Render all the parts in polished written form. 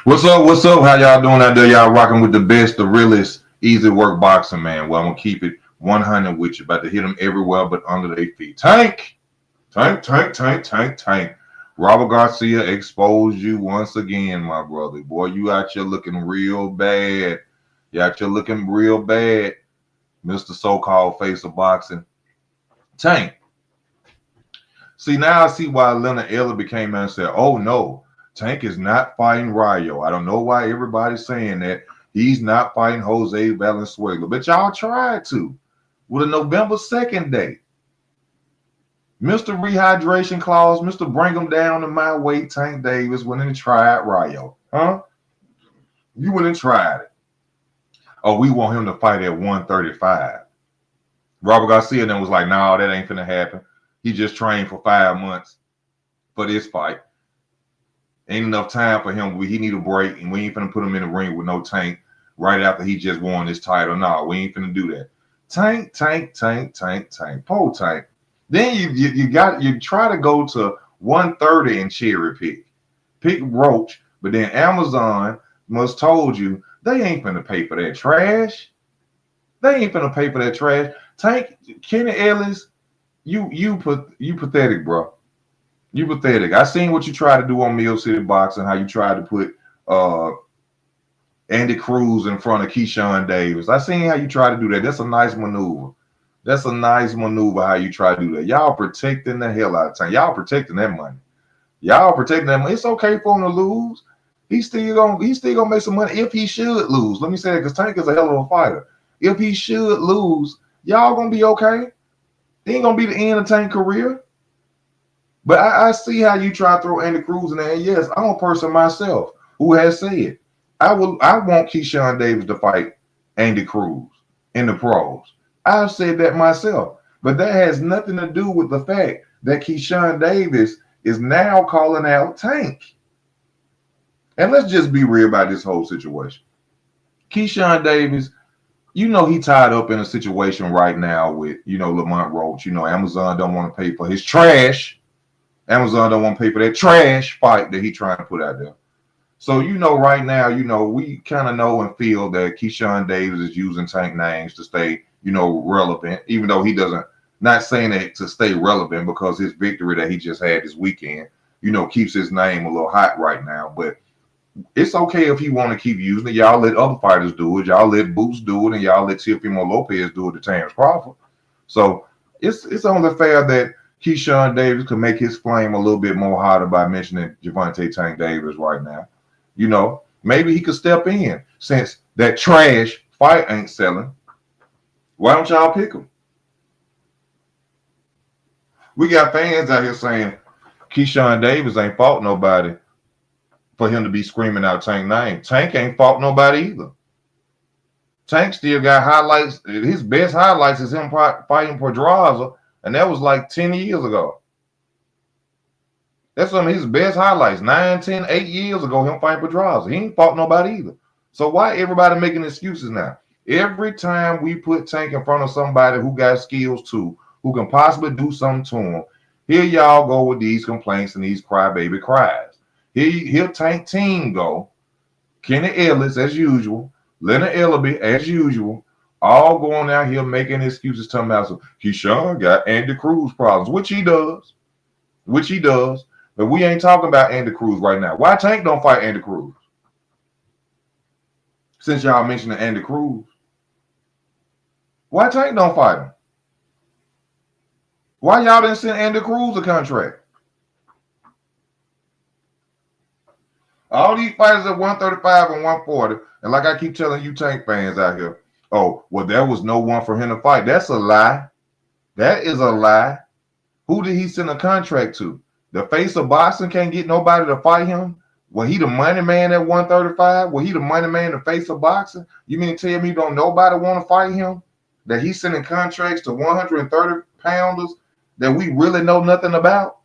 What's up? What's up? How y'all doing out there? Y'all rocking with the best, the realest, easy work boxing, man. Well, I'm gonna keep it 100 with you. About to hit them everywhere but under their feet. Tank, tank, tank, tank, tank, tank. Robert Garcia exposed you once again, my brother. Boy, you out here looking real bad. You out here looking real bad, Mr. So-called face of boxing. Tank. See, now I see why Leonard Ellerby came out and said, oh no, Tank is not fighting Rayo. I don't know why everybody's saying that. He's not fighting Jose Valenzuela. But y'all tried to with a November 2nd date. Mr. Rehydration Clause, Mr. Bring him down to my weight, Tank Davis went and tried Rayo. Huh? You went and tried it. Oh, we want him to fight at 135. Robert Garcia then was like, no, that ain't finna happen. He just trained for 5 months for this fight. Ain't enough time for him. He need a break, and we ain't finna put him in the ring with no Tank right after he just won his title. No, we ain't finna do that. Tank, Tank, Tank, Tank, Tank, Poe Tank. Then you try to go to 130 and cherry pick Roach, but then Amazon must told you they ain't finna pay for that trash. They ain't finna pay for that trash. Tank, Kenny Ellis, you pathetic, bro. You pathetic. I seen what you tried to do on Mill City Boxing, how you tried to put Andy Cruz in front of Keyshawn Davis. I seen how you try to do that. That's a nice maneuver. That's a nice maneuver how you try to do that. Y'all protecting the hell out of time. Y'all protecting that money. Y'all protecting that money. It's okay for him to lose. He's still gonna make some money if he should lose. Let me say that because Tank is a hell of a fighter. If he should lose, y'all gonna be okay. It ain't gonna be the end of Tank's career. But I see how you try to throw Andy Cruz in there. And yes, I'm a person myself who has said I want Keyshawn Davis to fight Andy Cruz in the pros. I've said that myself. But that has nothing to do with the fact that Keyshawn Davis is now calling out Tank. And let's just be real about this whole situation. Keyshawn Davis, you know he tied up in a situation right now with, Lamont Roach. Amazon don't want to pay for his trash. Amazon don't want to pay for that trash fight that he trying to put out there. So, right now, we kind of know and feel that Keyshawn Davis is using Tank names to stay, relevant, even though he doesn't, not saying that to stay relevant because his victory that he just had this weekend, keeps his name a little hot right now. But it's okay if he want to keep using it. Y'all let other fighters do it. Y'all let Boots do it, and y'all let Teofimo Lopez do it to Terrence Crawford. So it's only fair that Keyshawn Davis could make his flame a little bit more hotter by mentioning Gervonta Tank Davis right now. Maybe he could step in since that trash fight ain't selling. Why don't y'all pick him? We got fans out here saying Keyshawn Davis ain't fought nobody for him to be screaming out Tank name. Tank ain't fought nobody either. Tank still got highlights. His best highlights is him fighting Pedraza, and that was like 10 years ago. That's some of his best highlights. 9, 10, 8 years ago, him fighting Pedraza. He ain't fought nobody either. So why everybody making excuses now? Every time we put Tank in front of somebody who got skills too, who can possibly do something to him, here y'all go with these complaints and these crybaby cries. Here Tank team go. Kenny Ellis, as usual. Leonard Ellerby, as usual. All going out here making excuses, talking about some Keyshawn got Andy Cruz problems, which he does. But we ain't talking about Andy Cruz right now. Why Tank don't fight Andy Cruz? Since y'all mentioned Andy Cruz. Why Tank don't fight him? Why y'all didn't send Andy Cruz a contract? All these fighters at 135 and 140, and like I keep telling you Tank fans out here, oh, well, there was no one for him to fight. That's a lie. That is a lie. Who did he send a contract to? The face of boxing can't get nobody to fight him? Well, he the money man at 135? Well, he the money man, the face of boxing? You mean to tell me don't nobody want to fight him? That he's sending contracts to 130 pounders that we really know nothing about?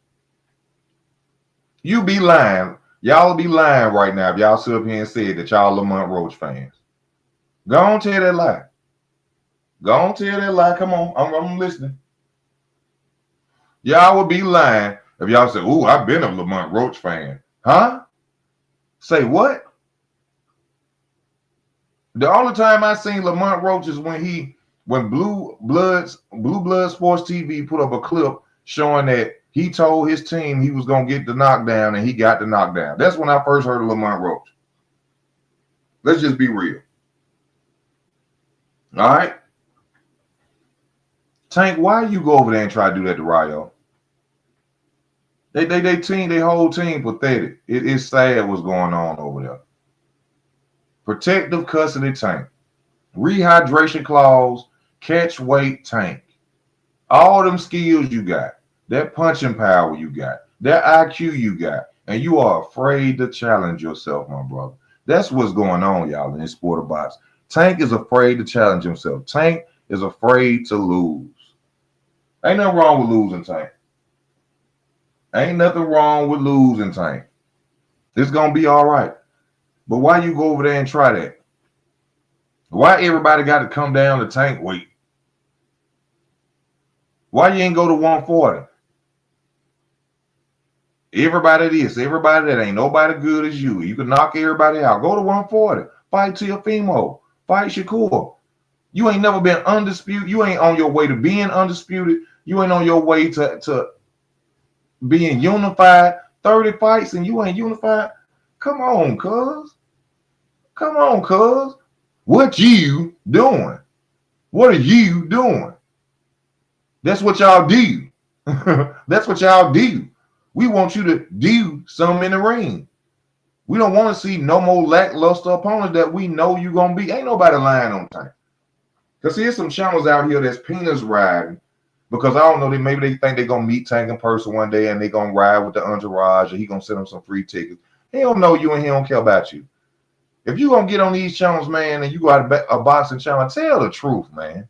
You be lying. Y'all be lying right now if y'all sit up here and say that y'all Lamont Roach fans. Go on, tell that lie. Go on, tell that lie. Come on, I'm listening. Y'all would be lying if y'all say, "Ooh, I've been a Lamont Roach fan." Huh? Say what? The only time I seen Lamont Roach is when Blue Blood Sports TV put up a clip showing that he told his team he was gonna get the knockdown and he got the knockdown. That's when I first heard of Lamont Roach. Let's just be real. All right. Tank, why you go over there and try to do that to Rayo? Their whole team pathetic. It is sad what's going on over there. Protective custody Tank. Rehydration clause, catch weight Tank. All them skills you got, that punching power you got, that IQ you got, and you are afraid to challenge yourself, my brother. That's what's going on, y'all, in this sport of boxing. Tank is afraid to challenge himself. Tank is afraid to lose. Ain't nothing wrong with losing, Tank. Ain't nothing wrong with losing, Tank. It's going to be all right. But why you go over there and try that? Why everybody got to come down to Tank weight? Why you ain't go to 140? Everybody that ain't nobody good as you. You can knock everybody out. Go to 140. Fight Teofimo. Fight Shakur. You ain't never been undisputed. You ain't on your way to being undisputed. You ain't on your way to being unified. 30 fights and you ain't unified. Come on, cuz. Come on, cuz. What you doing? What are you doing? That's what y'all do. That's what y'all do. We want you to do something in the ring. We don't want to see no more lackluster opponents that we know you're going to be. Ain't nobody lying on Tank. Because here's some channels out here that's penis riding because I don't know, maybe they think they're going to meet Tank in person one day and they're going to ride with the entourage or he going to send them some free tickets. He don't know you and he don't care about you. If you going to get on these channels, man, and you got a boxing channel, tell the truth, man.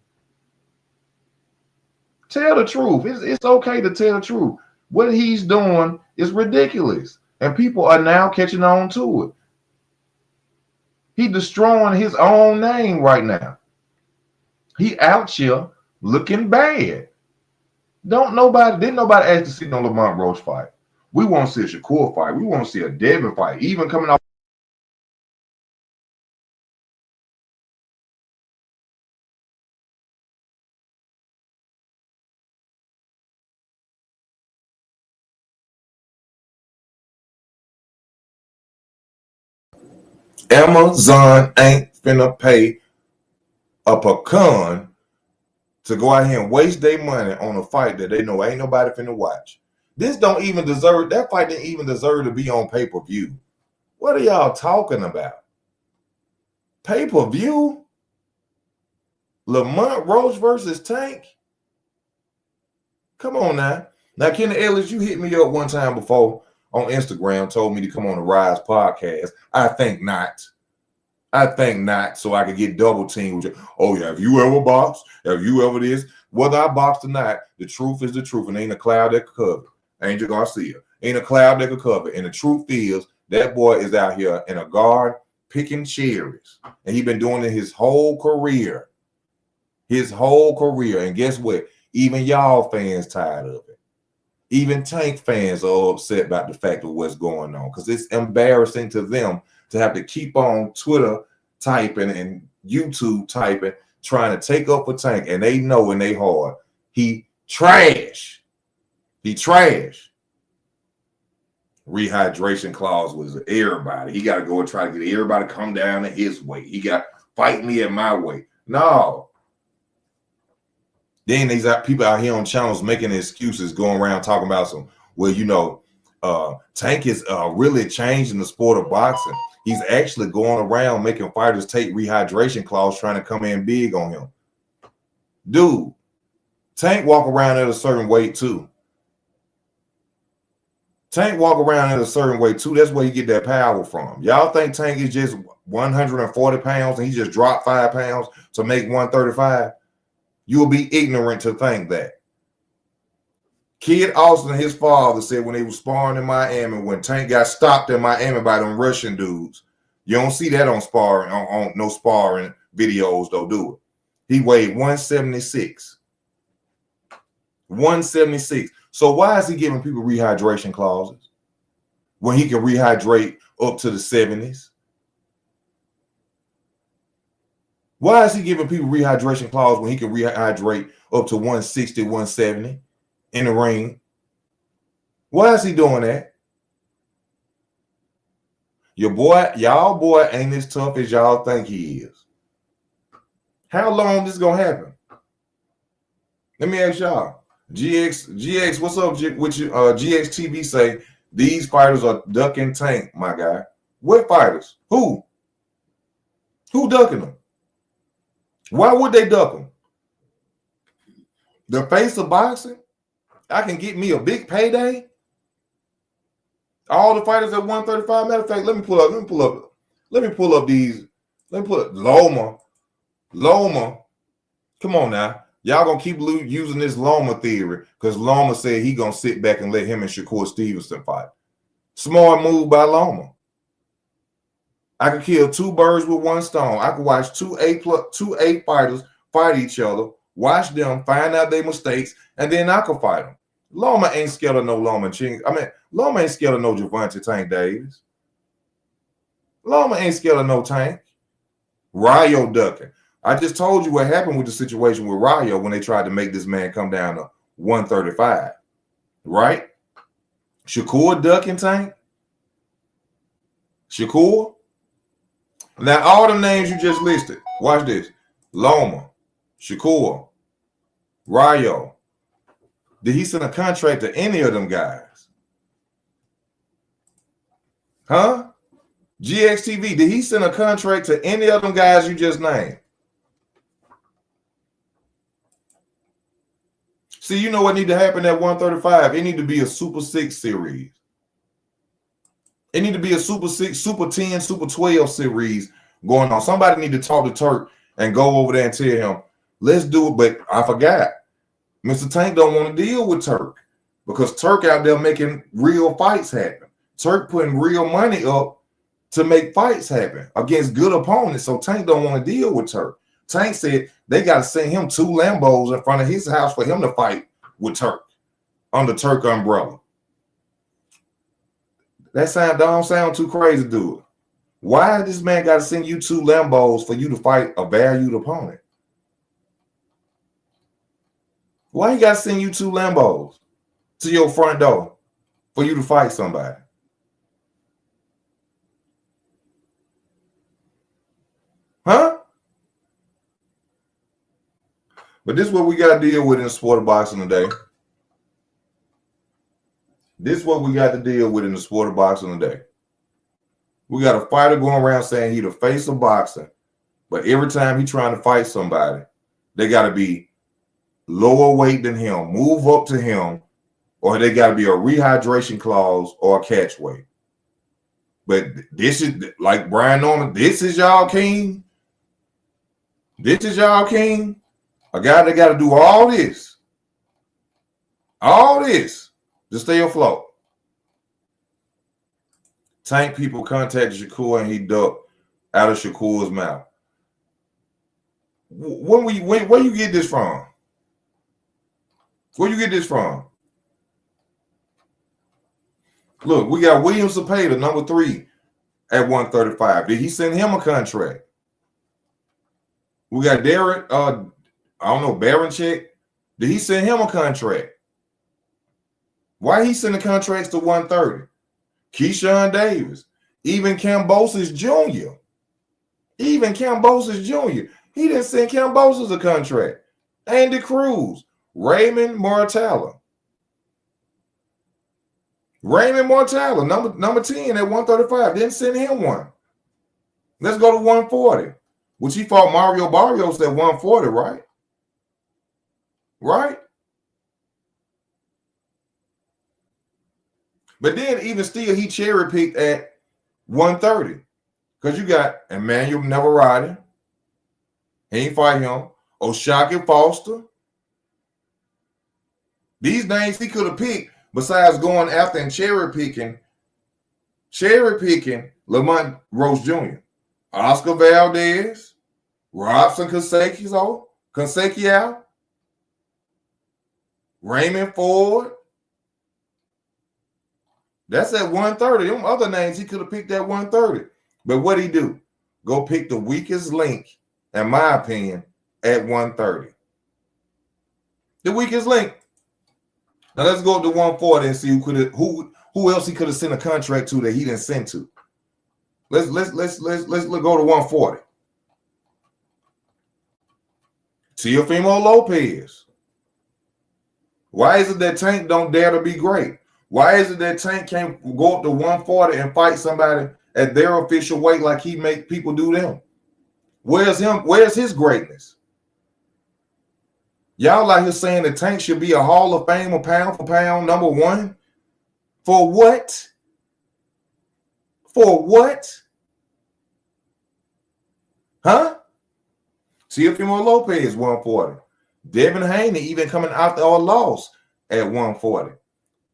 Tell the truth. It's okay to tell the truth. What he's doing is ridiculous. And people are now catching on to it. He's destroying his own name right now. He out here looking bad. Didn't nobody ask to see no Lamont Roach fight. We want to see a Shakur fight. We want to see a Devin fight. Even coming off Amazon ain't finna pay a pecan to go out here and waste their money on a fight that they know ain't nobody finna watch. That fight didn't even deserve to be on pay-per-view. What are y'all talking about? Pay-per-view? Lamont Roach versus Tank? Come on now. Now, Kenny Ellis, you hit me up one time before on Instagram, told me to come on the Rise podcast. I think not. So I could get double teamed with you. Oh, yeah, have you ever boxed? Have you ever this? Whether I boxed or not, the truth is the truth. And ain't a cloud that could cover. Angel Garcia. Ain't a cloud that could cover. And the truth is, that boy is out here in a guard picking cherries. And he's been doing it his whole career. And guess what? Even y'all fans tired of it. Even Tank fans are upset about the fact of what's going on because it's embarrassing to them to have to keep on Twitter typing and YouTube typing, trying to take up for Tank. And they know in their heart, he trash. Rehydration clause was everybody. He got to go and try to get everybody to come down to his weight. He got fight me at my weight. No. Then these people out here on channels making excuses, going around talking about some, well, you know, Tank is really changing the sport of boxing. He's actually going around making fighters take rehydration clause, trying to come in big on him. Dude, Tank walk around at a certain weight too. That's where you get that power from. Y'all think Tank is just 140 pounds and he just dropped 5 pounds to make 135? You'll be ignorant to think that. Kid Austin and his father said when they were sparring in Miami, when Tank got stopped in Miami by them Russian dudes, you don't see that on sparring, on no sparring videos, though, do it. He weighed 176. 176. So why is he giving people rehydration clauses when he can rehydrate up to the 70s? Why is he giving people rehydration clause when he can rehydrate up to 160, 170 in the ring? Why is he doing that? Y'all boy ain't as tough as y'all think he is. How long this gonna happen? Let me ask y'all. GX, what's up with you? GX TV say these fighters are ducking Tank, my guy. What fighters? Who? Who ducking them? Why would they duck them? The face of boxing? I can get me a big payday. All the fighters at 135. Matter of fact, let me pull up these. Let me pull up Loma. Come on now. Y'all gonna keep using this Loma theory because Loma said he gonna sit back and let him and Shakur Stevenson fight. Smart move by Loma. I could kill two birds with one stone. I could watch two A fighters fight each other, watch them, find out their mistakes, and then I could fight them. Loma ain't scared of no Loma Ching. Loma ain't scared of no Javante Tank Davis. Loma ain't scared of no Tank. Rayo ducking. I just told you what happened with the situation with Rayo when they tried to make this man come down to 135. Right? Shakur ducking Tank. Shakur. Now, all the names you just listed. Watch this. Loma. Shakur. Rayo. Did he send a contract to any of them guys? Huh? GXTV, did he send a contract to any of them guys you just named? See, you know what need to happen at 135? It need to be a Super 6 series. It need to be a Super 6, Super 10, Super 12 series going on. Somebody need to talk to Turk and go over there and tell him, let's do it. But I forgot. Mr. Tank don't want to deal with Turk because Turk out there making real fights happen. Turk putting real money up to make fights happen against good opponents. So Tank don't want to deal with Turk. Tank said they got to send him 2 Lambos in front of his house for him to fight with Turk under Turk umbrella. That don't sound too crazy, dude. Why this man got to send you 2 Lambos for you to fight a valued opponent? Why he got to send you 2 Lambos to your front door for you to fight somebody? Huh? But this is what we got to deal with in the sport of boxing today. This is what we got to deal with in the sport of boxing today. We got a fighter going around saying he the face of boxing, but every time he trying to fight somebody, they got to be lower weight than him, move up to him, or they got to be a rehydration clause or a catch weight. But this is like Brian Norman. This is y'all king. This is y'all king. A guy that got to do all this to stay afloat. Tank people contacted Shakur and he ducked out of Shakur's mouth. Where you get this from? Where you get this from? Look, we got William Cepeda, number 3 at 135. Did he send him a contract? We got Derek, Baranchik. Did he send him a contract? Why he sending contracts to 130? Keyshawn Davis, even Cambosis Jr. He didn't send Cambosis a contract. Andy Cruz, Raymond Mortala, number 10 at 135. Didn't send him one. Let's go to 140, which he fought Mario Barrios at 140, right? Right? But then even still, he cherry-picked at 130. Because you got Emmanuel Navarrete. He ain't fight him. O'Shaquie Foster. These names he could have picked besides going after and cherry-picking Lamont Roach Jr., Oscar Valdez, Robson Consequio, Raymond Ford. That's at 130. Them other names he could have picked at 130. But what'd he do? Go pick the weakest link in my opinion, at 130. The weakest link. Now let's go up to 140 and see who else he could have sent a contract to that he didn't send to. Let's go to 140. Teofimo Lopez. Why is it that Tank don't dare to be great? Why is it that Tank can't go up to 140 and fight somebody at their official weight like he make people do them? Where's him? Where's his greatness? Y'all like here saying that Tank should be a Hall of Famer pound for pound #1? For what? For what? Huh? Teofimo Lopez 140. Devin Haney even coming after our loss at 140.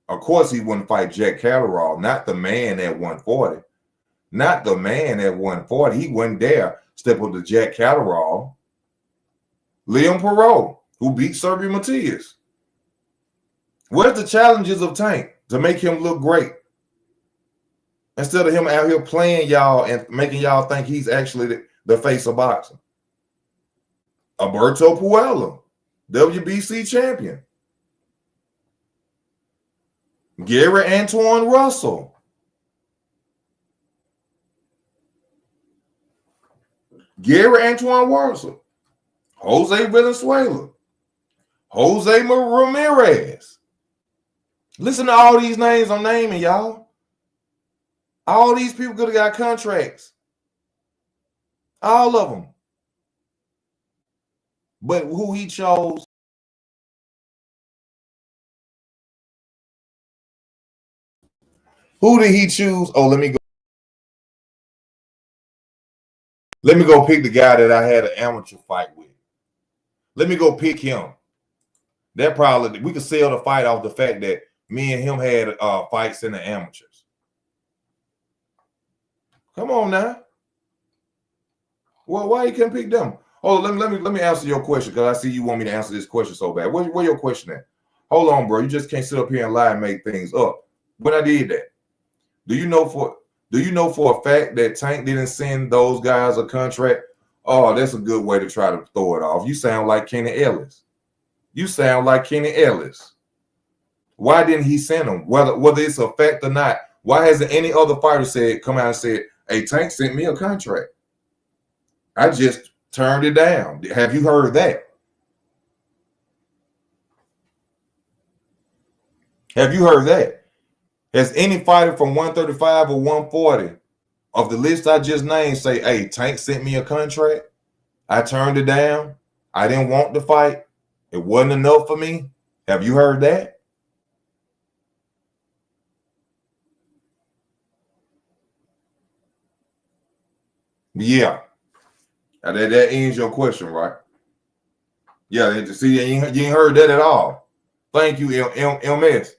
Of course, he wouldn't fight Jack Catterall, not the man at 140. Not the man at 140. He wouldn't dare step up to Jack Catterall. Liam Perot, who beat Sergio Matias. Where's the challenges of Tank to make him look great? Instead of him out here playing y'all and making y'all think he's actually the face of boxing. Alberto Puella, WBC champion. Gary Antoine Russell. Gary Antoine Russell. Jose Valenzuela. Jose Ramirez. Listen to all these names I'm naming, y'all. All these people could have got contracts. All of them. But who he chose? Who did he choose? Oh, let me go. Let me go pick the guy that I had an amateur fight with. Let me go pick him. That probably, we could sell the fight off the fact that me and him had fights in the amateurs. Come on now. Well, why you can't pick them? Oh, let me answer your question, because I see you want me to answer this question so bad. Where your question at? Hold on, bro. You just can't sit up here and lie and make things up. When I did that, do you know for a fact that Tank didn't send those guys a contract? Oh, that's a good way to try to throw it off. You sound like Kenny Ellis. You sound like Kenny Ellis. Why didn't he send them? Whether it's a fact or not, why hasn't any other fighter come out and said, hey, Tank sent me a contract? I just turned it down. Have you heard that? Have you heard that? Has any fighter from 135 or 140 of the list I just named say, hey, Tank sent me a contract? I turned it down. I didn't want the fight. It wasn't enough for me. Have you heard that? Yeah. That ends your question, right? Yeah, see, you ain't heard that at all. Thank you, MS.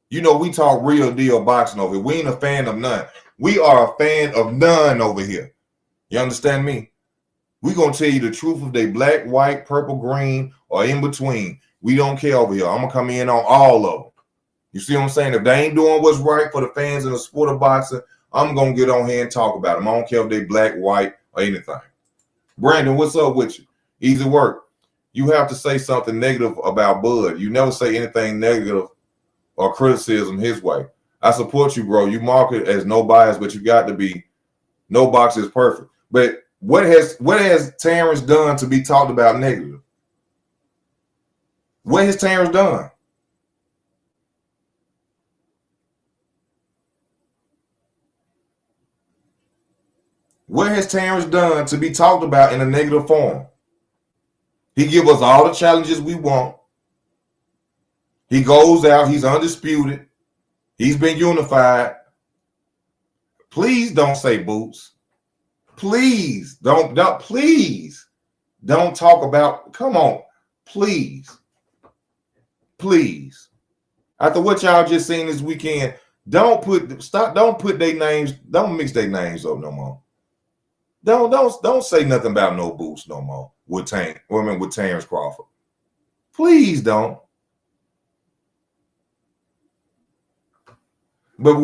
You know, we talk real deal boxing over here. We ain't a fan of none. We are a fan of none over here. You understand me? We're going to tell you the truth if they black, white, purple, green, or in between. We don't care over here. I'm going to come in on all of them. You see what I'm saying? If they ain't doing what's right for the fans in the sport of boxing, I'm going to get on here and talk about them. I don't care if they black, white, or anything. Brandon, what's up with you? Easy work. You have to say something negative about Bud. You never say anything negative or criticism his way. I support you, bro. You mark it as no bias, but you got to be. No box is perfect. But what has Terrence done to be talked about negative? What has Terrence done? What has Terrence done to be talked about in a negative form? He gives us all the challenges we want. He goes out. He's undisputed. He's been unified. Please don't say Boots. Please don't talk about. Come on, please. After what y'all just seen this weekend, don't put their names. Don't mix their names up no more. Don't say nothing about no Boots no more with Terrence Crawford. Please don't. But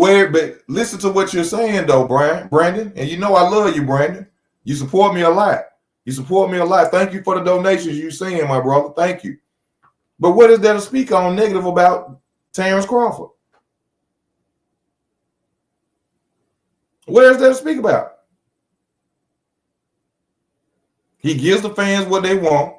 listen to what you're saying though, Brandon. And you know I love you, Brandon. You support me a lot. You support me a lot. Thank you for the donations you send, my brother. Thank you. But what is there to speak on negative about Terrence Crawford? What is there to speak about? He gives the fans what they want.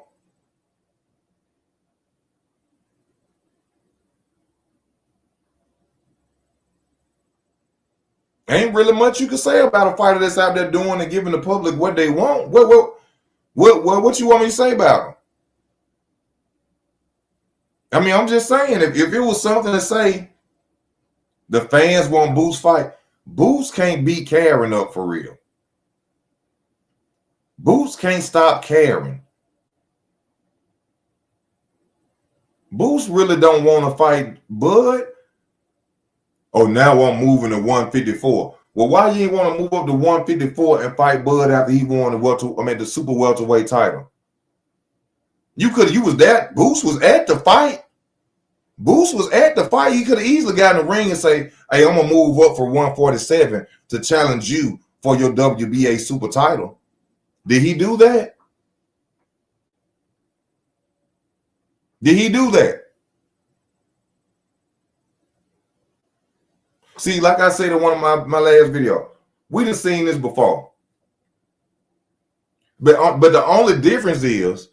Ain't really much you can say about a fighter that's out there doing and giving the public what they want. What you want me to say about him? I mean, I'm just saying, if it was something to say, the fans want Boots fight. Boots can't beat Karen up for real. Boots can't stop Karen. Boots really don't want to fight Bud. Oh, now I'm moving to 154. Well, why you ain't want to move up to 154 and fight Bud after he won the super welterweight title? You was that. Boots was at the fight. Boots was at the fight. He could have easily got in the ring and say, hey, I'm going to move up for 147 to challenge you for your WBA super title. Did he do that? Did he do that? See, like I said in one of my last videos, we done seen this before. But the only difference is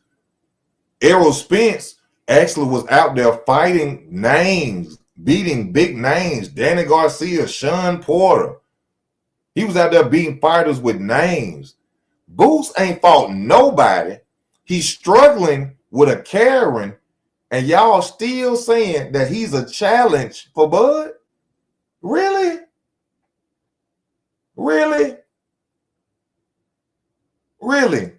Errol Spence actually was out there fighting names, beating big names, Danny Garcia, Sean Porter. He was out there beating fighters with names. Boots ain't fought nobody. He's struggling with a Karen, and y'all still saying that he's a challenge for Bud? Really? Really? Really?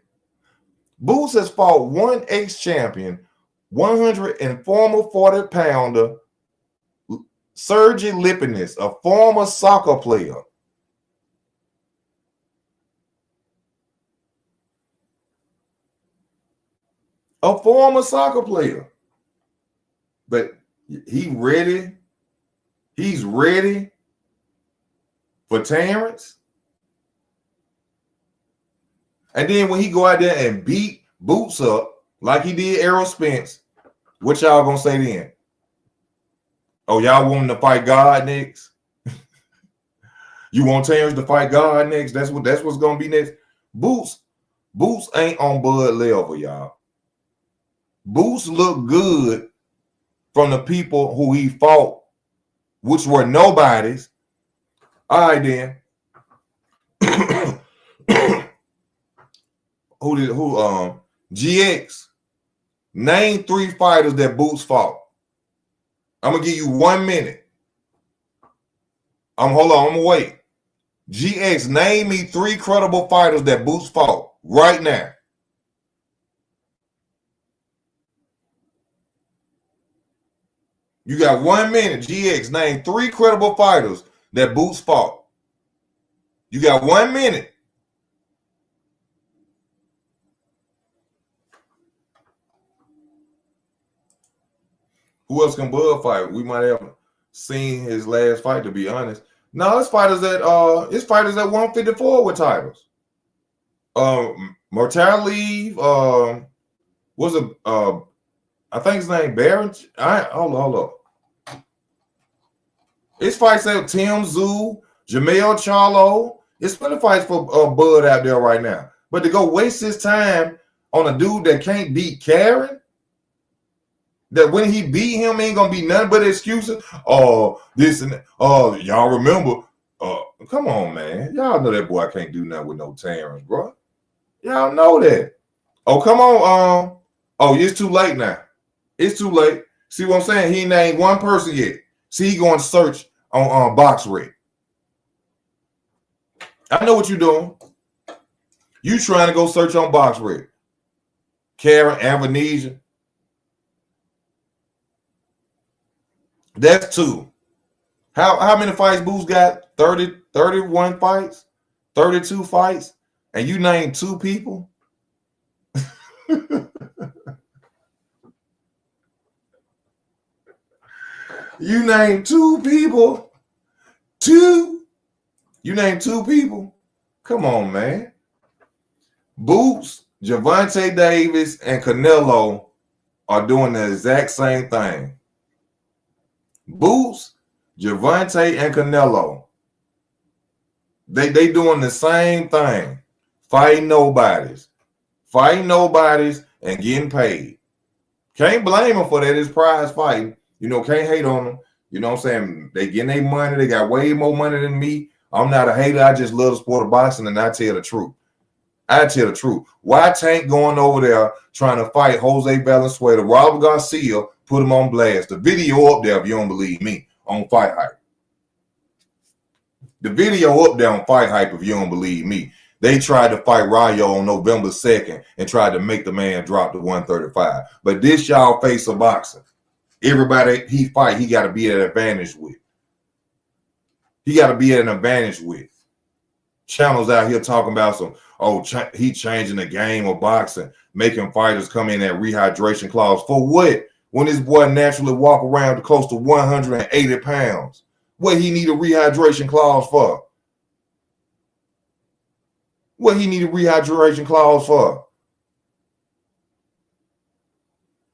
Boots has fought one ex-champion, 100 and former 40-pounder, Sergey Lipinets, a former soccer player. A former soccer player. But he's ready for Terrence. And then when he go out there and beat Boots up like he did Errol Spence, what y'all gonna say then? Oh, y'all want him to fight God next? You want Terrence to fight God next? That's what's gonna be next. Boots ain't on Bud level, y'all. Boots look good from the people who he fought, which were nobodies. All right, then. GX, name 3 fighters that Boots fought. I'm gonna give you 1 minute. Hold on, I'm gonna wait. GX, name me 3 credible fighters that Boots fought right now. You got 1 minute. GX, name 3 credible fighters that Boots fought. You got 1 minute. Who else can Bud fight? We might have seen his last fight, to be honest. No, it's fighters at 154 with titles. Mortality, was it I think his name Baron. Hold up. It's fights at Tim Zoo, Jamel Charlo. It's plenty fights for Bud out there right now. But to go waste his time on a dude that can't beat Karen, that when he beat him ain't gonna be nothing but excuses. Oh, this and that. Oh, y'all remember? Come on, man. Y'all know that boy can't do nothing with no Terrence, bro. Y'all know that. Oh, come on. Oh, it's too late now. It's too late. See what I'm saying? He ain't named one person yet. See, he going to search on BoxRec. I know what you're doing. You trying to go search on BoxRec. Karen, Amnesia. That's 2. How many fights Boots got? 30, 31 fights? 32 fights? And you named 2 people? You named 2 people? 2? You named 2 people? Come on, man. Boots Gervonta Davis and Canelo are doing the exact same thing. Boots, Gervonta and Canelo, they doing the same thing. Fighting nobodies and getting paid. Can't blame them for that. It's prize fighting. Can't hate on them. You know what I'm saying? They getting their money. They got way more money than me. I'm not a hater. I just love the sport of boxing, and I tell the truth. Why Tank going over there trying to fight Jose Valenzuela? Robert Garcia put him on blast. The video up there, if you don't believe me, on Fight Hype. The video up there on Fight Hype, if you don't believe me. They tried to fight Rayo on November 2nd and tried to make the man drop to 135. But this y'all face a boxer. Everybody he fight, he got to be at an advantage with. Channels out here talking about he changing the game of boxing, making fighters come in at rehydration clause. For what? When this boy naturally walk around to close to 180 pounds. What he need a rehydration clause for?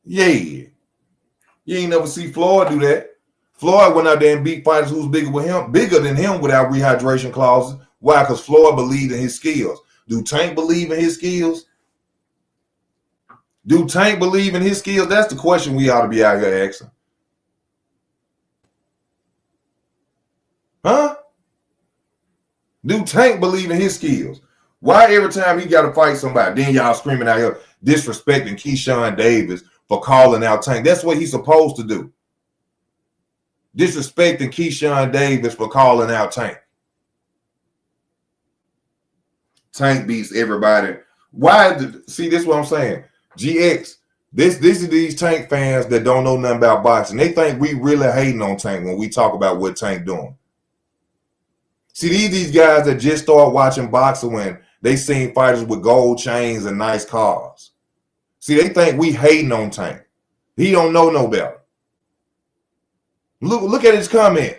Yeah. You ain't never see Floyd do that. Floyd went out there and beat fighters who's bigger than him without rehydration clauses. Why? Because Floyd believed in his skills. Do Tank believe in his skills? That's the question we ought to be out here asking. Huh? Do Tank believe in his skills? Why every time he got to fight somebody, then y'all screaming out here disrespecting Keyshawn Davis for calling out Tank? That's what he's supposed to do. Disrespecting Keyshawn Davis for calling out Tank. Tank beats everybody. Why? See, this is what I'm saying. GX, this is these Tank fans that don't know nothing about boxing. They think we really hating on Tank when we talk about what Tank doing. See, these guys that just start watching boxing when they seen fighters with gold chains and nice cars. See, they think we hating on Tank. He don't know no better. Look at his comment.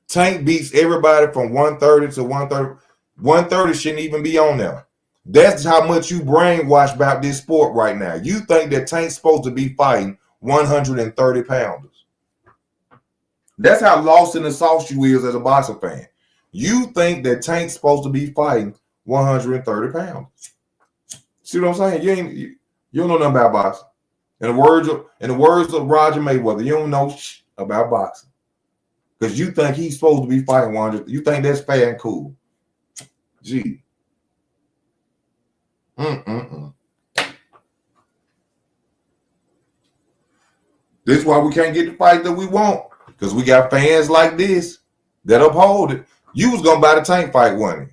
Tank beats everybody from 130 to 130. 130 shouldn't even be on there. That's how much you brainwashed about this sport right now. You think that Tank's supposed to be fighting 130 pounders. That's how lost in the sauce you is as a boxing fan. You think that Tank's supposed to be fighting 130 pounds. See what I'm saying? You don't know nothing about boxing. In the words of Roger Mayweather, you don't know about boxing. Because you think he's supposed to be fighting 100. You think that's fair and cool. Gee. This is why we can't get the fight that we want. Because we got fans like this that uphold it. You was going to buy the Tank fight, wasn't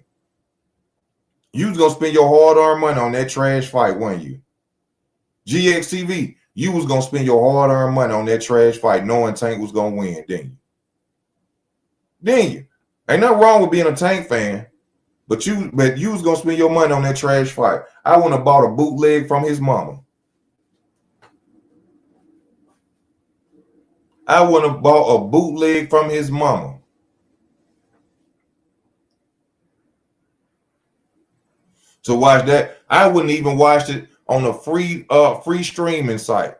you? You was going to spend your hard-earned money on that trash fight, wasn't you? GXTV, you was going to spend your hard-earned money on that trash fight knowing Tank was going to win, didn't you? Ain't nothing wrong with being a Tank fan, but you was going to spend your money on that trash fight. I wouldn't have bought a bootleg from his mama. To watch that. I wouldn't even watch it on a free streaming site.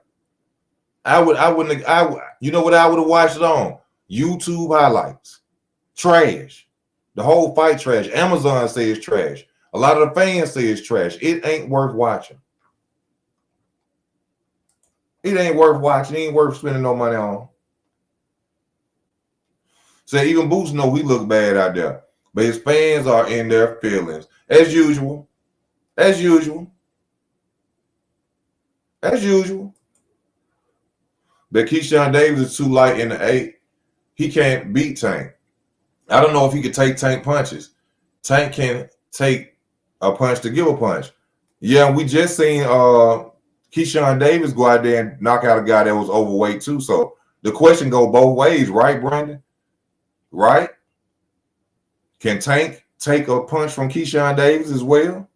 You know what I would have watched it on? YouTube highlights. Trash. The whole fight trash. Amazon says trash. A lot of the fans say it's trash. It ain't worth watching. It ain't worth spending no money on. So even Boots know we look bad out there. But his fans are in their feelings. As usual. But Keyshawn Davis is too light in the 8. He can't beat Tank. I don't know if he could take Tank punches. Tank can take a punch to give a punch. Yeah, we just seen Keyshawn Davis go out there and knock out a guy that was overweight too. So the question go both ways, right, Brandon? Right? Can Tank take a punch from Keyshawn Davis as well?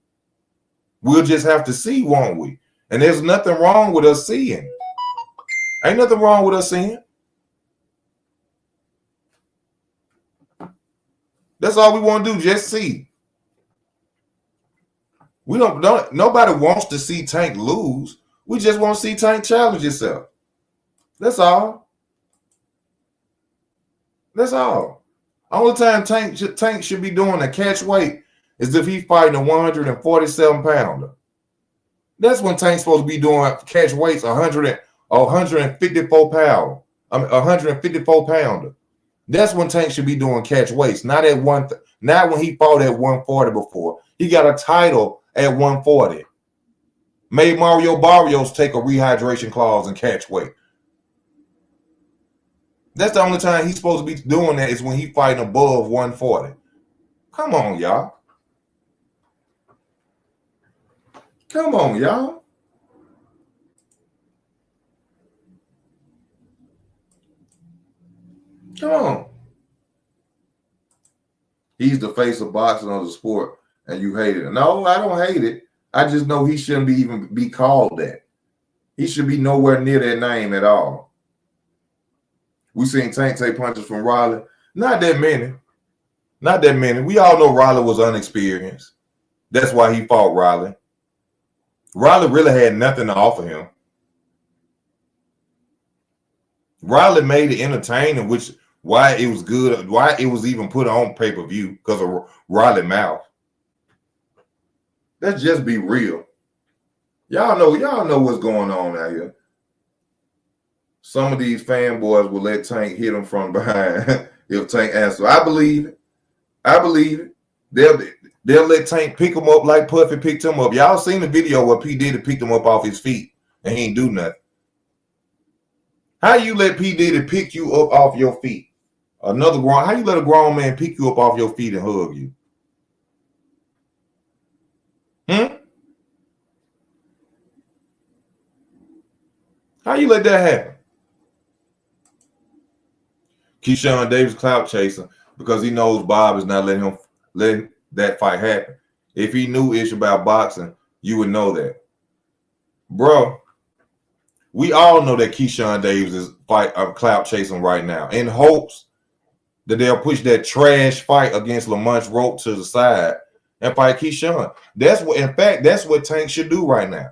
We'll just have to see, won't we? And there's nothing wrong with us seeing. Ain't nothing wrong with us seeing. That's all we want to do, just see. We don't nobody wants to see Tank lose. We just want to see Tank challenge himself. That's all. That's all. Only time Tank should be doing a catch weight is if he's fighting a 147 pounder. That's when Tank's supposed to be doing catch weights 154 pound. I mean 154 pounder. That's when Tank should be doing catch weights, not at not when he fought at 140 before. He got a title at 140. Made Mario Barrios take a rehydration clause and catch weight. That's the only time he's supposed to be doing that is when he's fighting above 140. Come on, y'all. Come on, y'all. Come on. He's the face of boxing of the sport, and you hate it. No, I don't hate it. I just know he shouldn't even be called that. He should be nowhere near that name at all. We seen Tank take punches from Riley. Not that many. Not that many. We all know Riley was unexperienced. That's why he fought Riley. Riley really had nothing to offer him. Riley made it entertaining, which why it was good, why it was even put on pay-per-view because of Riley mouth. Let's just be real. Y'all know what's going on out here. Some of these fanboys will let Tank hit them from behind if Tank answers. I believe it. I believe it. They'll let Tank pick him up like Puffy picked him up. Y'all seen the video where P. Diddy picked him up off his feet and he ain't do nothing. How you let P. Diddy pick you up off your feet? How you let a grown man pick you up off your feet and hug you? How you let that happen? Keyshawn Davis clout chasing because he knows Bob is not letting that fight happen. If he knew ish about boxing, you would know that. Bro, we all know that Keyshawn Davis is clout chasing right now in hopes that they'll push that trash fight against Lamont Rope to the side and fight Keyshawn. That's what Tank should do right now.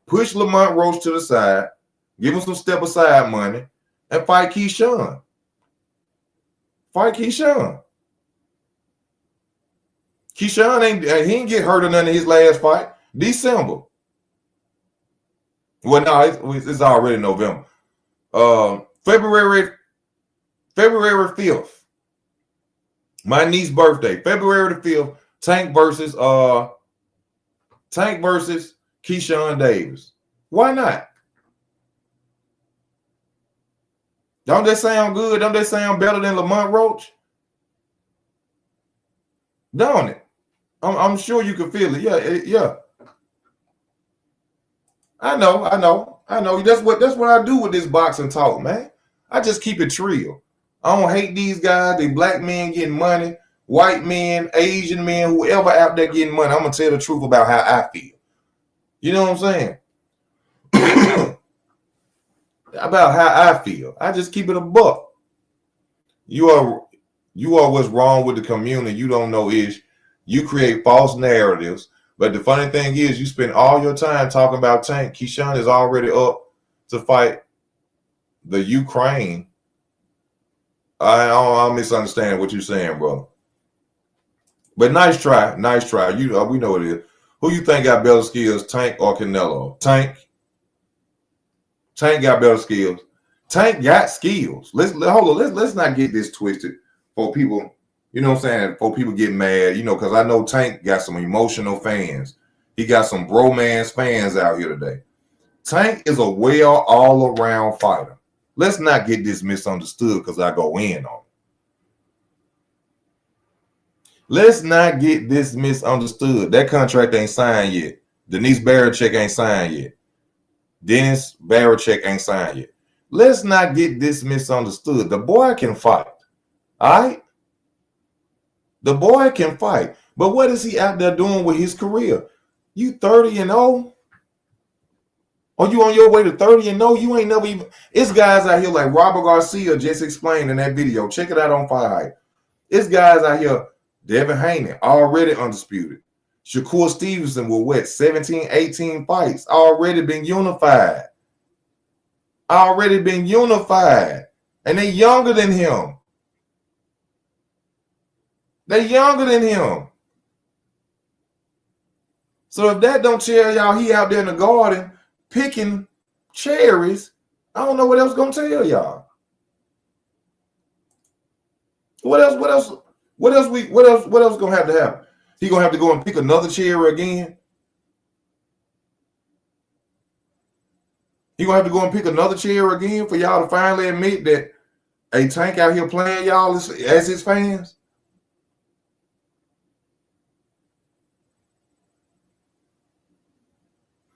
Push Lamont Roach to the side, give him some step aside money, and fight Keyshawn. Fight Keyshawn. Keyshawn he didn't get hurt or nothing in his last fight. December. Well, no, it's already November. February 5th. My niece's birthday. February the 5th. Tank versus Keyshawn Davis. Why not? Don't that sound good? Don't that sound better than Lamont Roach? Don't it? I'm sure you can feel it. Yeah. I know. That's what I do with this boxing talk, man. I just keep it real. I don't hate these guys. They black men getting money, white men, Asian men, whoever out there getting money. I'm gonna tell the truth about how I feel. You know what I'm saying? About how I feel. I just keep it a buck. You are what's wrong with the community. You don't know is you create false narratives. But the funny thing is, you spend all your time talking about Tank. Keyshawn is already up to fight the Ukraine. I'm misunderstanding what you're saying, bro. But nice try. We know it is. Who you think got better skills, Tank or Canelo? Tank got better skills. Tank got skills. Let's not get this twisted for people. You know what I'm saying? For people get mad, because I know Tank got some emotional fans. He got some bromance fans out here today. Tank is a all-around fighter. Let's not get this misunderstood because I go in on it. Let's not get this misunderstood. That contract ain't signed yet. Denise Barachek ain't signed yet. Dennis Barachek ain't signed yet. Let's not get this misunderstood. The boy can fight. All right? The boy can fight. But what is he out there doing with his career? You 30-0? Or you on your way to 30-0? You ain't never even. It's guys out here like Robert Garcia just explained in that video. Check it out on Fire Hype. It's guys out here. Devin Haney, already undisputed. Shakur Stevenson with what, 17, 18 fights, already been unified. Already been unified. And they younger than him. They younger than him. So if that don't tell y'all he out there in the garden picking cherries, I don't know what else gonna tell y'all. What else gonna have to happen? He gonna have to go and pick another cherry again? He gonna have to go and pick another cherry again for y'all to finally admit that a Tank out here playing y'all as his fans?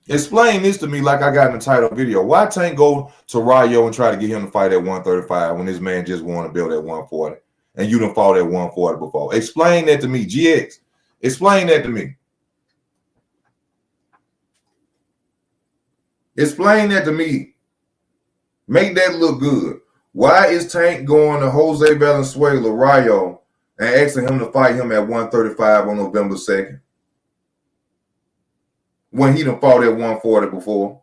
Explain this to me like I got in the title video. Why Tank go to Rayo and try to get him to fight at 135 when this man just won a belt at 140 and you done fought at 140 before? Explain that to me, GX. Explain that to me. Explain that to me. Make that look good. Why is Tank going to Jose Valenzuela, Rayo, and asking him to fight him at 135 on November 2nd? When he done fought at 140 before?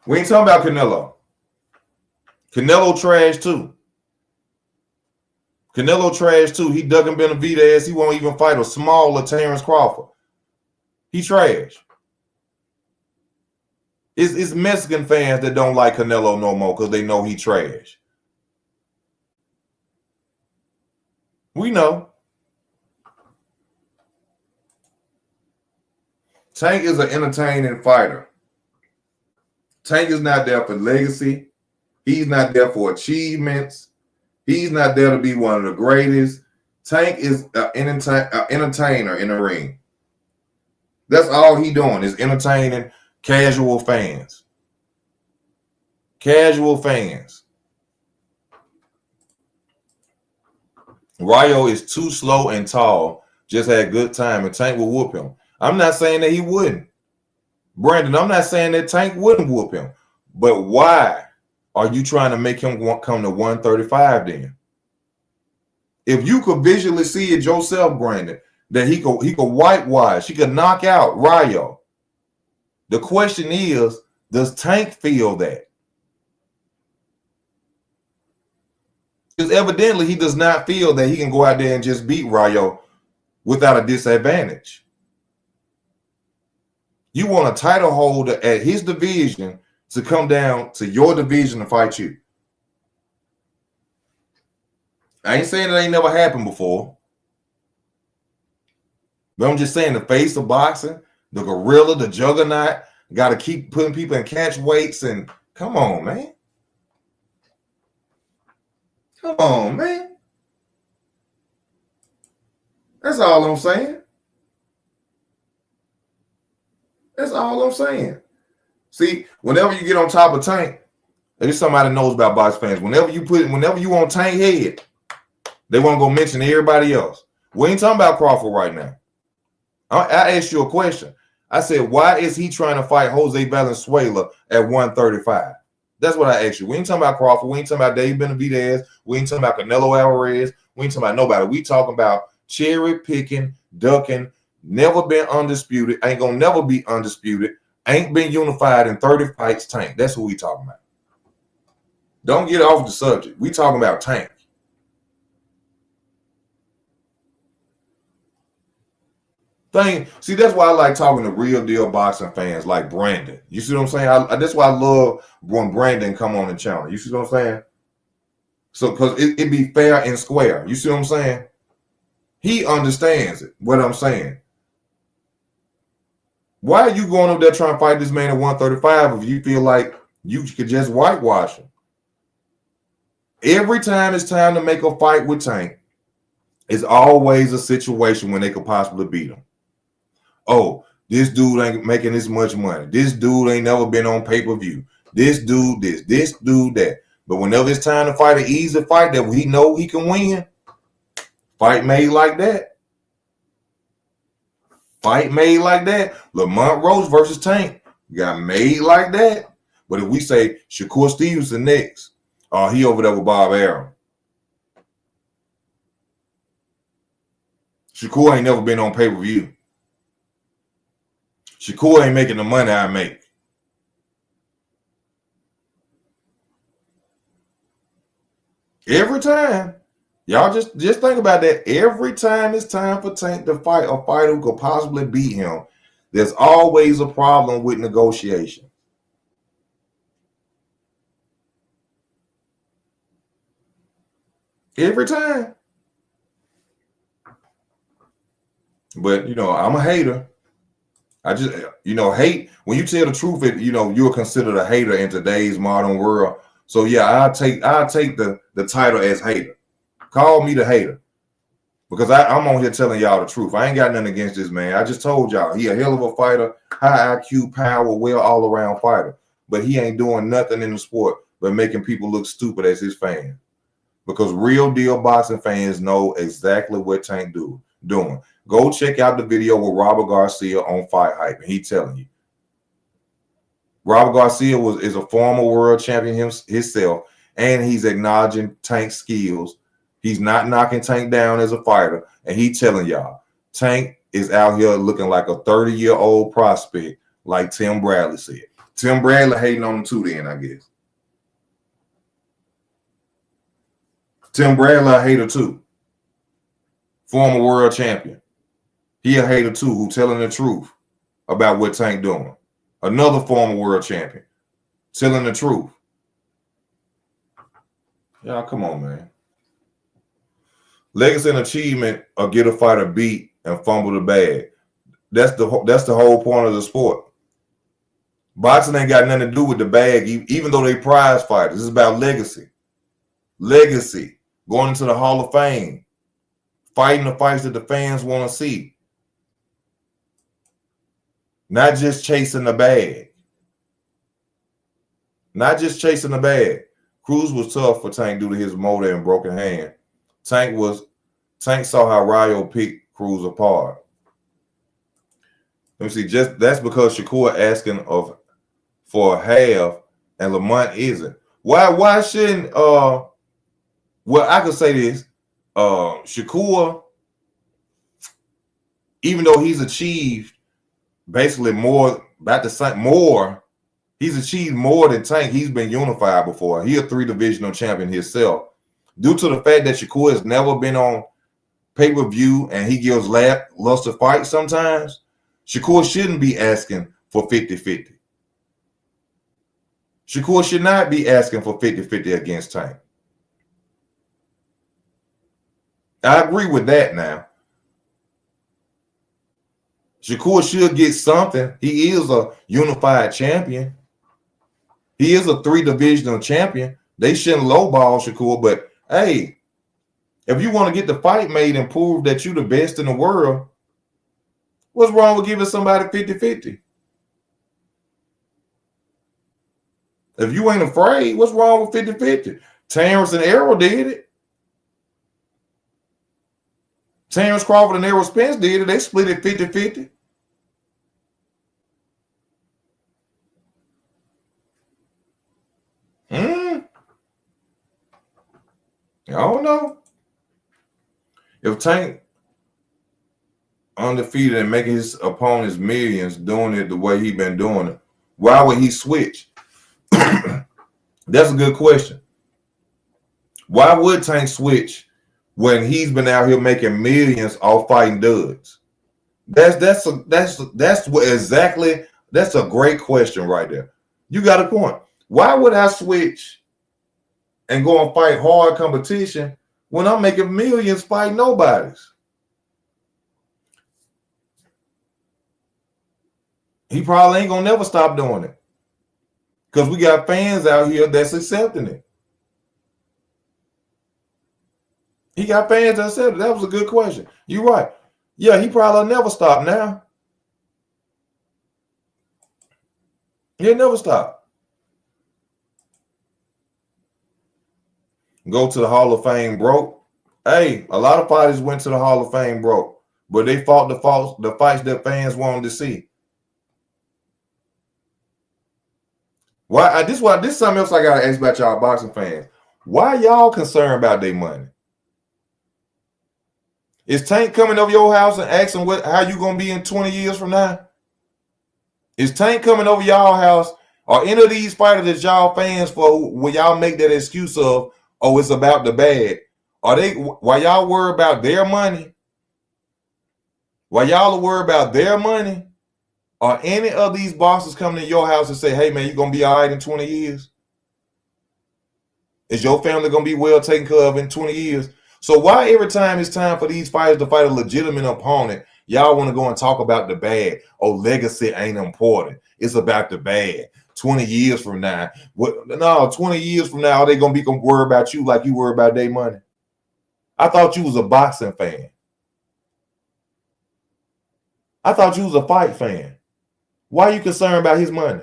We ain't talking about Canelo. Canelo trash too. Canelo trash too. He Duggan Benavidez. He won't even fight a smaller Terrence Crawford. He trash. It's Mexican fans that don't like Canelo no more because they know he trash. We know. Tank is an entertaining fighter. Tank is not there for legacy. He's not there for achievements. He's not there to be one of the greatest. Tank is an entertainer in the ring. That's all he doing is entertaining casual fans. Casual fans. Rayo is too slow and tall. Just had good time, and Tank will whoop him. I'm not saying that he wouldn't. Brandon, I'm not saying that Tank wouldn't whoop him. But why are you trying to make him come to 135 then? If you could visually see it yourself, Brandon, that he could whitewash, he could knock out Rayo. The question is, does Tank feel that? Because evidently he does not feel that he can go out there and just beat Rayo without a disadvantage. You want a title holder at his division to come down to your division and fight you. I ain't saying that ain't never happened before. But I'm just saying the face of boxing, the gorilla, the juggernaut, got to keep putting people in catch weights and come on, man. Come on, man. That's all I'm saying. That's all I'm saying. See, whenever you get on top of Tank, there's somebody knows about box fans. Whenever you on Tank head, they want to go mention everybody else. We ain't talking about Crawford right now. I asked you a question. I said, why is he trying to fight Jose Valenzuela at 135? That's what I asked you. We ain't talking about Crawford. We ain't talking about Dave Benavidez. We ain't talking about Canelo Alvarez. We ain't talking about nobody. We talking about cherry picking, ducking, never been undisputed, ain't gonna never be undisputed, ain't been unified in 30 fights Tank. That's who we talking about. Don't get off the subject. We talking about Tank. See, that's why I like talking to real deal boxing fans like Brandon. You see what I'm saying? That's why I love when Brandon come on the channel. You see what I'm saying? So, because it be fair and square. You see what I'm saying? He understands it, what I'm saying. Why are you going up there trying to fight this man at 135 if you feel like you could just whitewash him? Every time it's time to make a fight with Tank, it's always a situation when they could possibly beat him. Oh, this dude ain't making this much money. This dude ain't never been on pay-per-view. This dude this dude that. But whenever it's time to fight an easy fight that he know he can win, fight made like that. Fight made like that. Lamont Roach versus Tank got made like that. But if we say Shakur Stevenson next, he over there with Bob Arum. Shakur ain't never been on pay-per-view. Shakur ain't making the money I make. Every time. Y'all just think about that. Every time it's time for Tank to fight a fighter who could possibly beat him, there's always a problem with negotiation. Every time. But, I'm a hater. I just, hate. When you tell the truth, you're considered a hater in today's modern world. So, yeah, I'll take the title as hater. Call me the hater. Because I'm on here telling y'all the truth. I ain't got nothing against this man. I just told y'all he a hell of a fighter, high IQ, power, well all-around fighter. But he ain't doing nothing in the sport but making people look stupid as his fans. Because real deal boxing fans know exactly what Tank doing. Go check out the video with Robert Garcia on Fight Hype, and he telling you. Robert Garcia is a former world champion himself, and he's acknowledging Tank's skills. He's not knocking Tank down as a fighter, and he telling y'all, Tank is out here looking like a 30-year-old prospect, like Tim Bradley said. Tim Bradley hating on him too then, I guess. Tim Bradley a hater too. Former world champion. He a hater too, who telling the truth about what Tank doing. Another former world champion telling the truth. Y'all, come on, man. Legacy and achievement or get a fighter beat and fumble the bag. That's the whole point of the sport. Boxing ain't got nothing to do with the bag, even though they prize fighters. This is about legacy. Legacy. Going into the Hall of Fame. Fighting the fights that the fans want to see. Not just chasing the bag. Not just chasing the bag. Cruz was tough for Tank due to his motor and broken hand. Tank saw how Rayo picked Cruz apart. Let me see. That's because Shakur asking for a half and Lamont isn't. Why shouldn't well, I could say this. Shakur, even though he's achieved basically he's achieved more than Tank. He's been unified before. He's a 3-divisional champion himself. Due to the fact that Shakur has never been on pay-per-view and he gives lackluster fights sometimes, Shakur shouldn't be asking for 50-50. Shakur should not be asking for 50-50 against Tank. I agree with that now. Shakur should get something. He is a unified champion. He is a 3-divisional champion. They shouldn't lowball Shakur, but hey, if you want to get the fight made and prove that you're the best in the world, what's wrong with giving somebody 50-50? If you ain't afraid, what's wrong with 50-50? Terrence and Errol did it. Terrence Crawford and Errol Spence did it. They split it 50-50. I don't know. If Tank undefeated and making his opponents millions doing it the way he been doing it, why would he switch? That's a good question. Why would Tank switch when he's been out here making millions off fighting duds? That's a great question right there. You got a point. Why would I switch and go and fight hard competition when I'm making millions fighting nobodies? He probably ain't gonna never stop doing it because we got fans out here that's accepting it. He got fans that accept it. That was a good question. You're right. Yeah, he probably never stop now. He'll never stop. Go to the Hall of Fame broke. Hey, a lot of fighters went to the Hall of Fame broke, but they fought the fights that fans wanted to see. This is something else I gotta ask about y'all boxing fans. Why y'all concerned about their money? Is Tank coming over your house and asking how you gonna be in 20 years from now? Is Tank coming over y'all house? Or any of these fighters that y'all fans for, will y'all make that excuse of, oh, it's about the bag? Why y'all worry about their money? Why y'all are worried about their money? Are any of these bosses coming to your house and say, hey man, you gonna be all right in 20 years? Is your family gonna be well taken care of in 20 years? So why every time it's time for these fighters to fight a legitimate opponent, y'all want to go and talk about the bag? Oh, legacy ain't important. It's about the bag. 20 years from now. 20 years from now, are they gonna be worried about you like you worry about their money? I thought you was a boxing fan. I thought you was a fight fan. Why are you concerned about his money?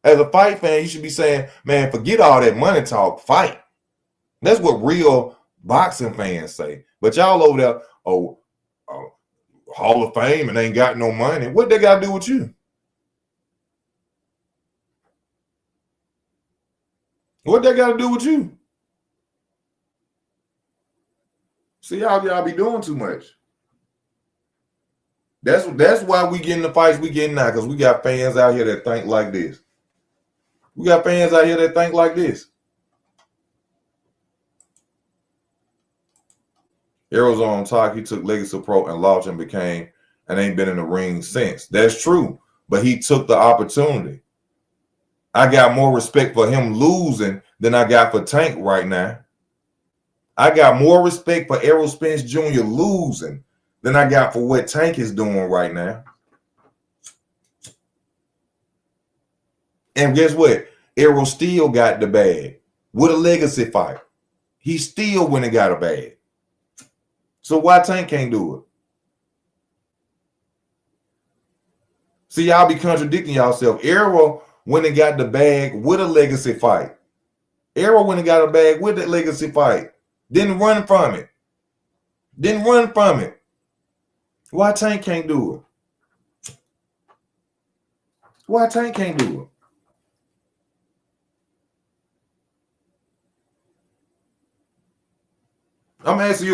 As a fight fan, you should be saying, man, forget all that money talk, fight. That's what real boxing fans say. But y'all over there, Hall of Fame and ain't got no money. What they got to do with you? What they got to do with you? See, y'all be doing too much. That's why we getting the fights we getting now, because we got fans out here that think like this. We got fans out here that think like this. Arrow's on top. He took Legacy Pro and lost and ain't been in the ring since. That's true. But he took the opportunity. I got more respect for him losing than I got for Tank right now. I got more respect for Errol Spence Jr. losing than I got for what Tank is doing right now. And guess what? Errol still got the bag with a legacy fight. He still went and got a bag. So why Tank can't do it? See, y'all be contradicting yourself. Errol went and got the bag with a legacy fight. Errol went and got a bag with that legacy fight. Didn't run from it. Why Tank can't do it? Why Tank can't do it? I'm asking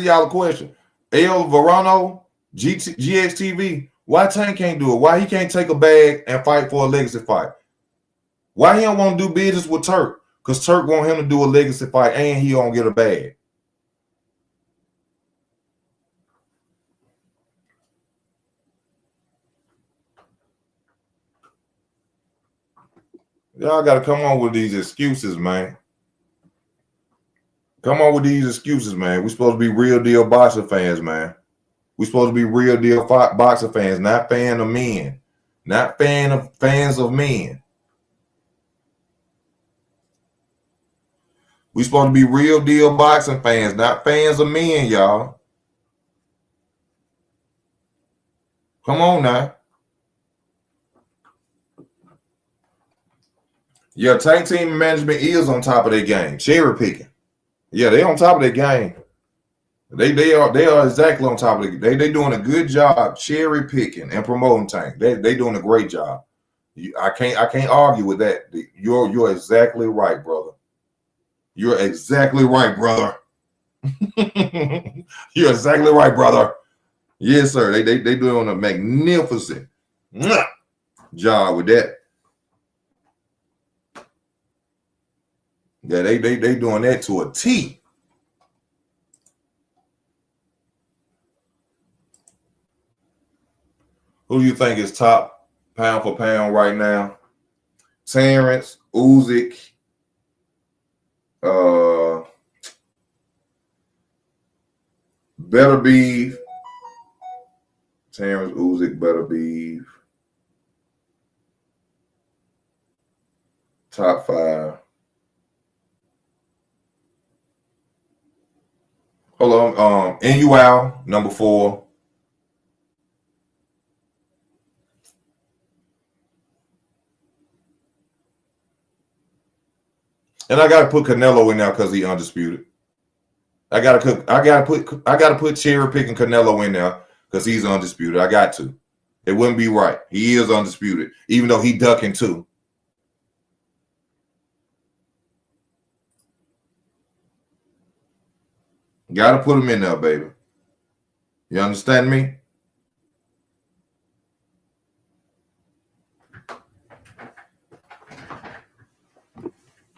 y'all a question. El Verano, GXTV, why Tank can't do it? Why he can't take a bag and fight for a legacy fight? Why he don't want to do business with Turk? Because Turk want him to do a legacy fight and he don't get a bag. Y'all got to come on with these excuses, man. Come on with these excuses, man. We're supposed to be real deal boxer fans, man. We're supposed to be real deal boxer fans, not fan of men. Not fans of men. We're supposed to be real deal boxing fans, not fans of men, y'all. Come on now. Yeah, Tank team management is on top of their game. Cherry picking. Yeah, they on top of their game. They are exactly on top of it. They doing a good job cherry picking and promoting Tank. They doing a great job. I can't argue with that. You're exactly right, brother. You're exactly right, brother. You're exactly right, brother. Yes, sir. They doing a magnificent job with that. Yeah, they doing that to a T. Who do you think is top pound for pound right now? Terrence, Usyk, Better Beef. Terrence, Usyk, Better Beef. Top 5. Hold on. NUL, number 4. And I gotta put Canelo in there because he undisputed. I gotta put cherry picking Canelo in there because he's undisputed. I got to. It wouldn't be right. He is undisputed, even though he ducking too. Got to put them in there, baby. You understand me?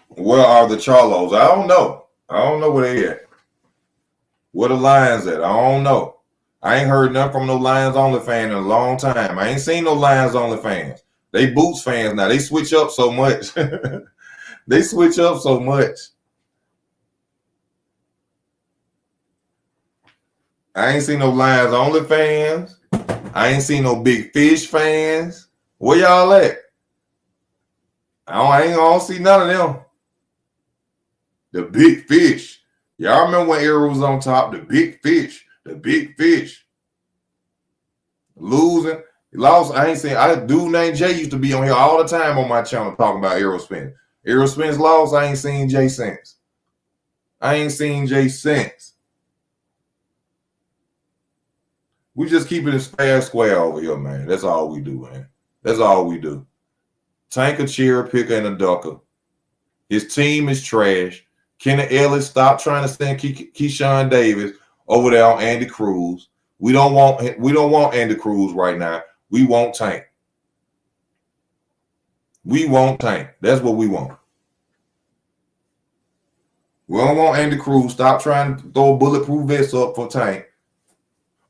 Where are the Charlos? I don't know. I don't know where they at. Where the Lions at? I don't know. I ain't heard nothing from no Lions Only fan in a long time. I ain't seen no Lions Only fans. They Boots fans now. They switch up so much. They switch up so much. I ain't seen no Lions Only fans. I ain't seen no Big Fish fans. Where y'all at? I don't see none of them. The Big Fish. Y'all remember when Arrow was on top? The Big Fish. The Big Fish. Losing. Lost. I ain't seen. A dude named Jay used to be on here all the time on my channel talking about Aerospin. Aerospin's lost. I ain't seen Jay since. I ain't seen Jay since. We just keep it fair square over here, man. That's all we do, man. That's all we do. Tank a cherry picker and a ducker. His team is trash. Kenny Ellis, stop trying to send Keyshawn Davis over there on Andy Cruz. We don't want Andy Cruz right now. We want Tank. We want Tank. That's what we want. We don't want Andy Cruz. Stop trying to throw a bulletproof vest up for Tank.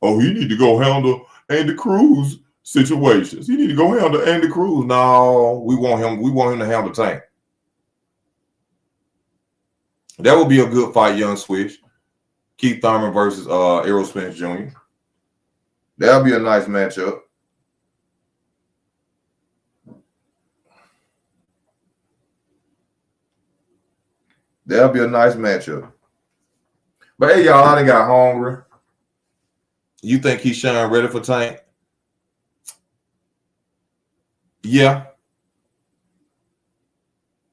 Oh, he need to go handle Andy Cruz situations. He need to go handle Andy Cruz. No, we want him. We want him to handle Tank. That would be a good fight, Young Swish. Keith Thurman versus Errol Spence Jr. That'll be a nice matchup. That'll be a nice matchup. But hey, y'all, I done got hungry. You think Keyshawn ready for Tank? Yeah.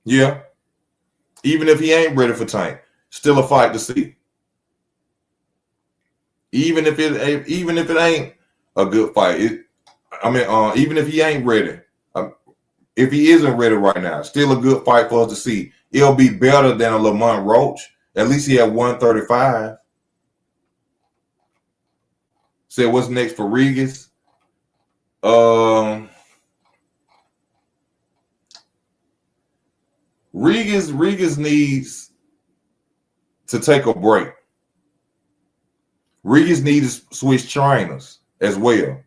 Yeah. Even if he ain't ready for Tank, still a fight to see. Even if it ain't a good fight, even if he ain't ready, if he isn't ready right now, still a good fight for us to see. It'll be better than a Lamont Roach. At least he had 135. Said what's next for Regis? Regis needs to take a break. Regis needs to switch trainers as well.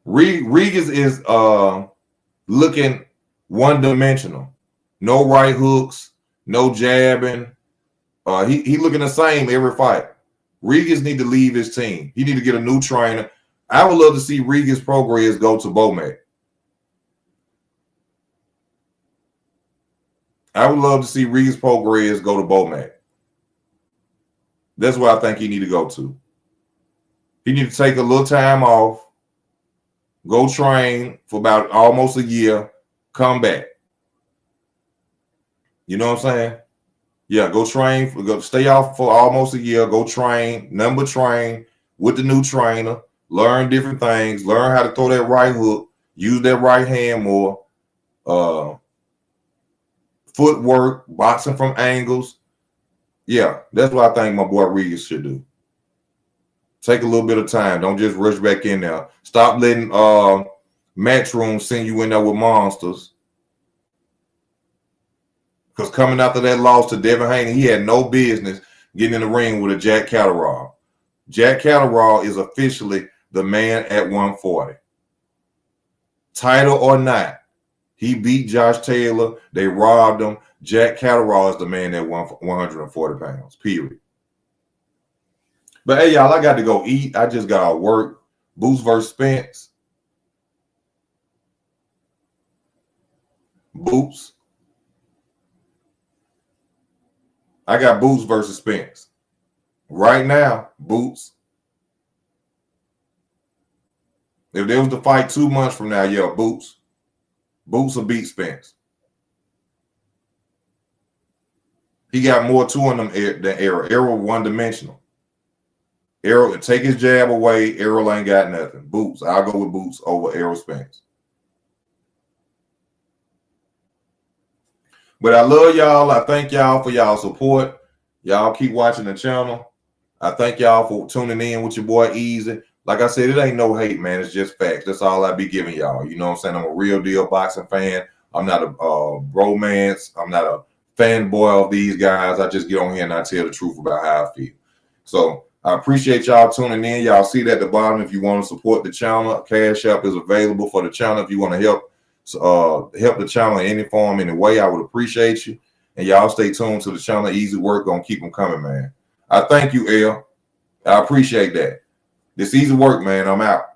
Regis is looking one-dimensional. No right hooks, no jabbing. He looking the same every fight. Regis need to leave his team. He need to get a new trainer. I would love to see Regis Prograis go to Bomac. I would love to see Regis Prograis go to Bomac. That's where I think he need to go to. He need to take a little time off, go train for about almost a year, come back. You know what I'm saying? Yeah, go train, go stay off for almost a year, go train, train with the new trainer, learn different things, learn how to throw that right hook, use that right hand more, footwork, boxing from angles. Yeah, that's what I think my boy Regis should do. Take a little bit of time. Don't just rush back in there. Stop letting Matchroom send you in there with monsters. Because coming after that loss to Devin Haney, he had no business getting in the ring with a Jack Catterall. Jack Catterall is officially the man at 140. Title or not, he beat Josh Taylor. They robbed him. Jack Catterall is the man at 140 pounds, period. But hey, y'all, I got to go eat. I just got to work. Boots versus Spence. Boots. I got Boots versus Spence. Right now, Boots. If there was to fight 2 months from now, yeah, Boots. Boots will beat Spence. He got more to him than Errol. Errol one-dimensional. Errol, take his jab away. Errol ain't got nothing. Boots. I'll go with Boots over Errol Spence. But I love y'all. I thank y'all for y'all support. Y'all keep watching the channel. I thank y'all for tuning in with your boy Easy. Like I said, it ain't no hate, man. It's just facts. That's all I be giving y'all. You know what I'm saying? I'm a real deal boxing fan. I'm not a bromance. I'm not a fanboy of these guys. I just get on here and I tell the truth about how I feel. So I appreciate y'all tuning in. Y'all see that at the bottom. If you want to support the channel, Cash App is available for the channel. If you want to help the channel in any form, any way, I would appreciate you. And y'all stay tuned to the channel. Easy work. Gonna keep them coming, man. I thank you, L. I appreciate that. This easy work, man. I'm out.